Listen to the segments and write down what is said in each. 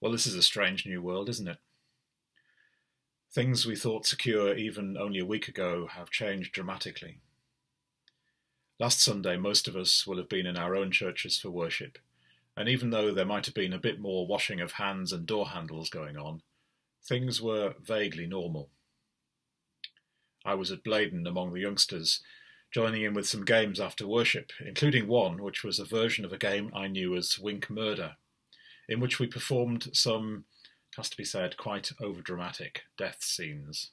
Well, this is a strange new world, isn't it? Things we thought secure even only a week ago have changed dramatically. Last Sunday, most of us will have been in our own churches for worship, and even though there might have been a bit more washing of hands and door handles going on, things were vaguely normal. I was at Blaydon among the youngsters, joining in with some games after worship, including one which was a version of a game I knew as Wink Murder, in which we performed some, has to be said, quite overdramatic death scenes.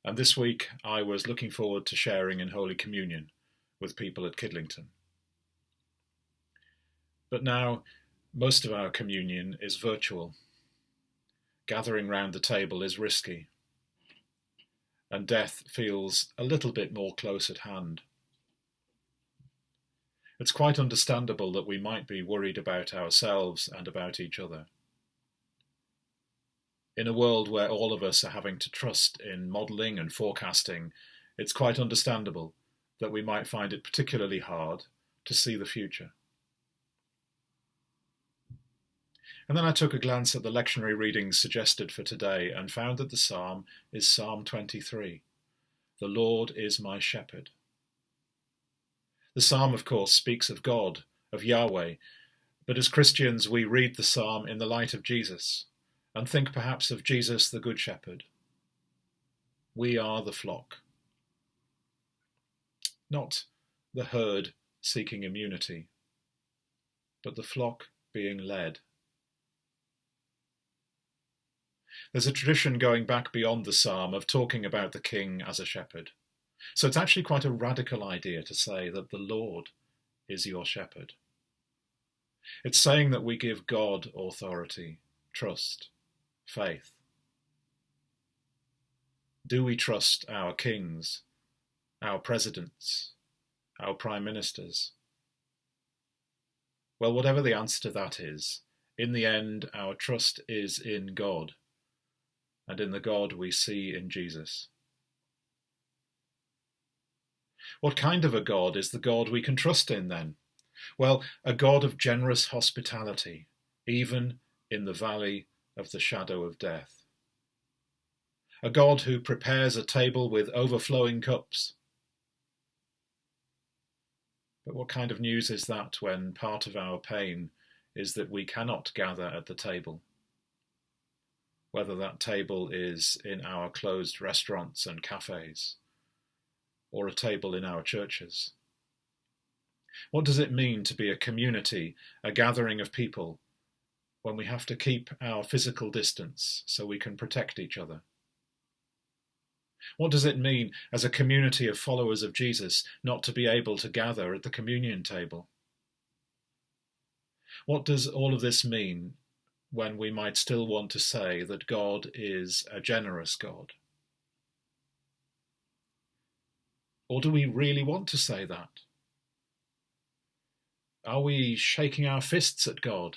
And this week I was looking forward to sharing in Holy Communion with people at Kidlington. But now most of our communion is virtual. Gathering round the table is risky, and death feels a little bit more close at hand. It's quite understandable that we might be worried about ourselves and about each other. In a world where all of us are having to trust in modelling and forecasting, it's quite understandable that we might find it particularly hard to see the future. And then I took a glance at the lectionary readings suggested for today and found that the psalm is Psalm 23. The Lord is my shepherd. The psalm, of course, speaks of God, of Yahweh, but as Christians we read the psalm in the light of Jesus and think perhaps of Jesus the Good Shepherd. We are the flock. Not the herd seeking immunity, but the flock being led. There's a tradition going back beyond the psalm of talking about the king as a shepherd. So it's actually quite a radical idea to say that the Lord is your shepherd. It's saying that we give God authority, trust, faith. Do we trust our kings, our presidents, our prime ministers? Well, whatever the answer to that is, in the end, our trust is in God, and in the God we see in Jesus. What kind of a God is the God we can trust in then? Well, a God of generous hospitality, even in the valley of the shadow of death. A God who prepares a table with overflowing cups. But what kind of news is that when part of our pain is that we cannot gather at the table? Whether that table is in our closed restaurants and cafes, or a table in our churches. What does it mean to be a community, a gathering of people, when we have to keep our physical distance so we can protect each other? What does it mean as a community of followers of Jesus not to be able to gather at the communion table? What does all of this mean when we might still want to say that God is a generous God? Or do we really want to say that? Are we shaking our fists at God?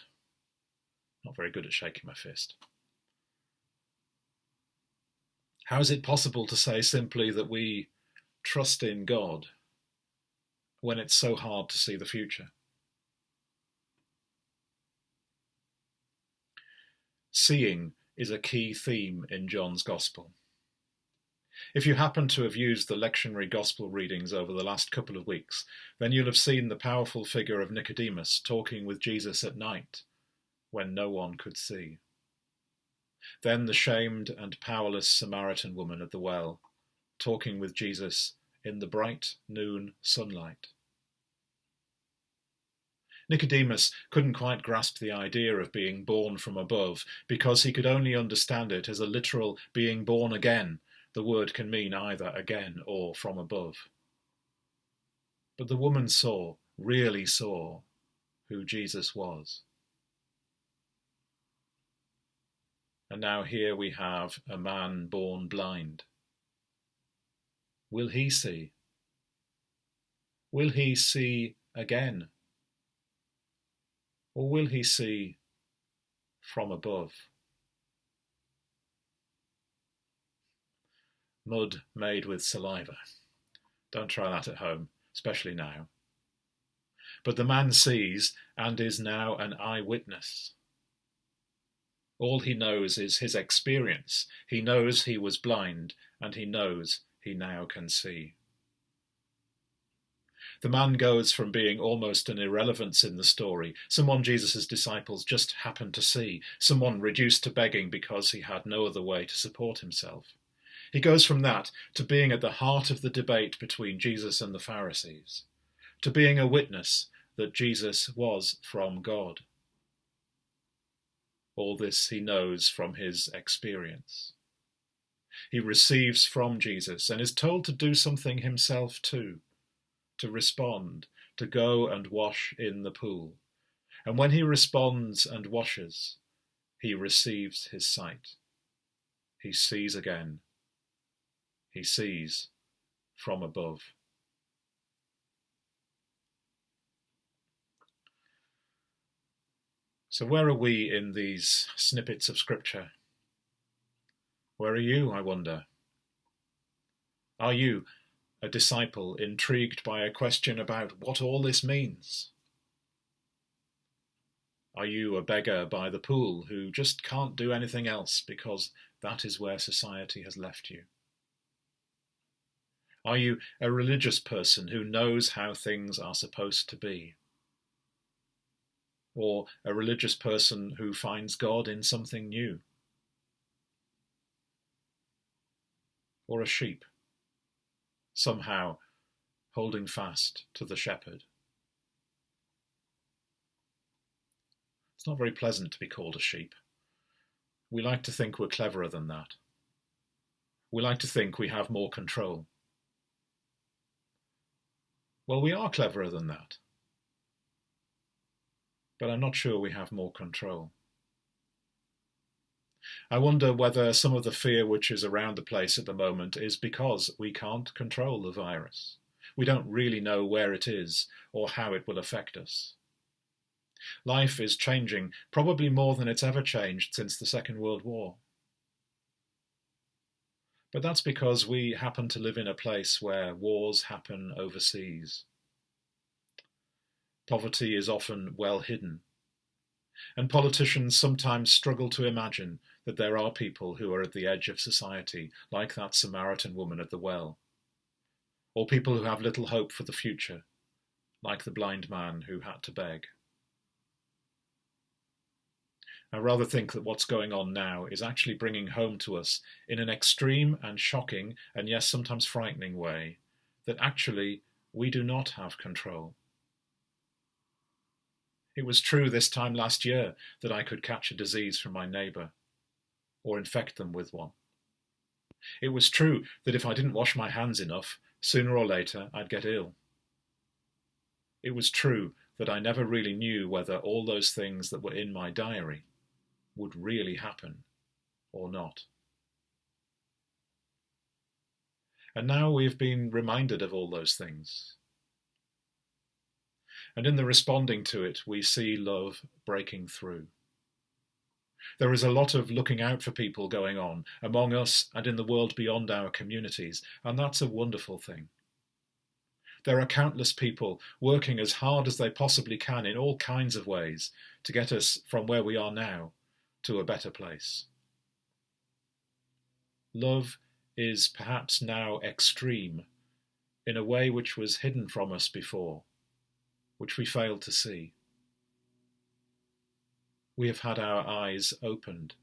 Not very good at shaking my fist. How is it possible to say simply that we trust in God when it's so hard to see the future? Seeing is a key theme in John's Gospel. If you happen to have used the lectionary Gospel readings over the last couple of weeks, then you'll have seen the powerful figure of Nicodemus talking with Jesus at night when no one could see. Then the shamed and powerless Samaritan woman at the well, talking with Jesus in the bright noon sunlight. Nicodemus couldn't quite grasp the idea of being born from above because he could only understand it as a literal being born again. The word can mean either again or from above. But the woman really saw, who Jesus was. And now here we have a man born blind. Will he see? Will he see again? Or will he see from above? Mud made with saliva. Don't try that at home, especially now. But the man sees and is now an eyewitness. All he knows is his experience. He knows he was blind, and he knows he now can see. The man goes from being almost an irrelevance in the story, someone Jesus' disciples just happened to see, someone reduced to begging because he had no other way to support himself. He goes from that to being at the heart of the debate between Jesus and the Pharisees, to being a witness that Jesus was from God. All this he knows from his experience. He receives from Jesus and is told to do something himself too, to respond, to go and wash in the pool. And when he responds and washes, he receives his sight. He sees again. He sees from above. So where are we in these snippets of Scripture? Where are you, I wonder? Are you a disciple intrigued by a question about what all this means? Are you a beggar by the pool who just can't do anything else because that is where society has left you? Are you a religious person who knows how things are supposed to be? Or a religious person who finds God in something new? Or a sheep, somehow holding fast to the shepherd? It's not very pleasant to be called a sheep. We like to think we're cleverer than that. We like to think we have more control. Well, we are cleverer than that. But I'm not sure we have more control. I wonder whether some of the fear which is around the place at the moment is because we can't control the virus. We don't really know where it is or how it will affect us. Life is changing, probably more than it's ever changed since the Second World War. But that's because we happen to live in a place where wars happen overseas. Poverty is often well hidden, and politicians sometimes struggle to imagine that there are people who are at the edge of society, like that Samaritan woman at the well, or people who have little hope for the future, like the blind man who had to beg. I rather think that what's going on now is actually bringing home to us, in an extreme and shocking, and yes, sometimes frightening way, that actually we do not have control. It was true this time last year that I could catch a disease from my neighbour, or infect them with one. It was true that if I didn't wash my hands enough, sooner or later I'd get ill. It was true that I never really knew whether all those things that were in my diary would really happen or not. And now we've been reminded of all those things. And in the responding to it, we see love breaking through. There is a lot of looking out for people going on among us and in the world beyond our communities, and that's a wonderful thing. There are countless people working as hard as they possibly can in all kinds of ways to get us from where we are now to a better place. Love is perhaps now extreme in a way which was hidden from us before, which we failed to see. We have had our eyes opened.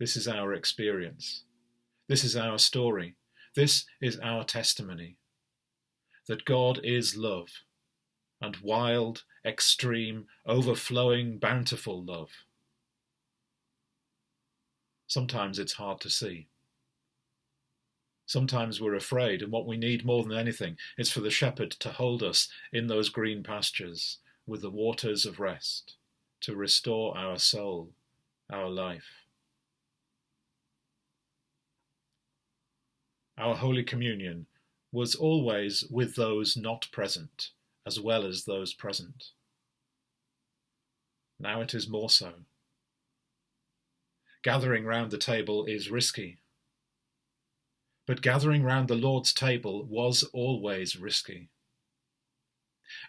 This is our experience. This is our story. This is our testimony. That God is love, and wild, extreme, overflowing, bountiful love. Sometimes it's hard to see. Sometimes we're afraid, and what we need more than anything is for the shepherd to hold us in those green pastures with the waters of rest, to restore our soul, our life. Our Holy Communion was always with those not present, as well as those present. Now it is more so. Gathering round the table is risky. But gathering round the Lord's table was always risky.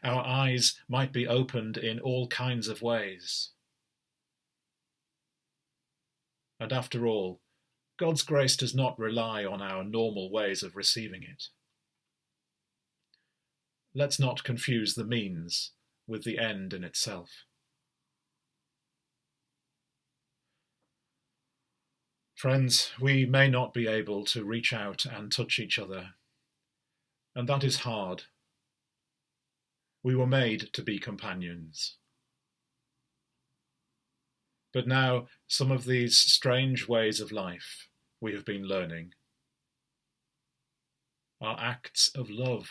Our eyes might be opened in all kinds of ways. And after all, God's grace does not rely on our normal ways of receiving it. Let's not confuse the means with the end in itself. Friends, we may not be able to reach out and touch each other, and that is hard. We were made to be companions. But now, some of these strange ways of life we have been learning are acts of love.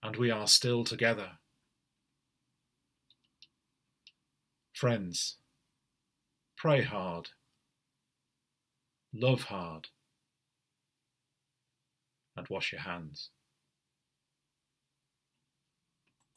And we are still together. Friends, pray hard, love hard, and wash your hands.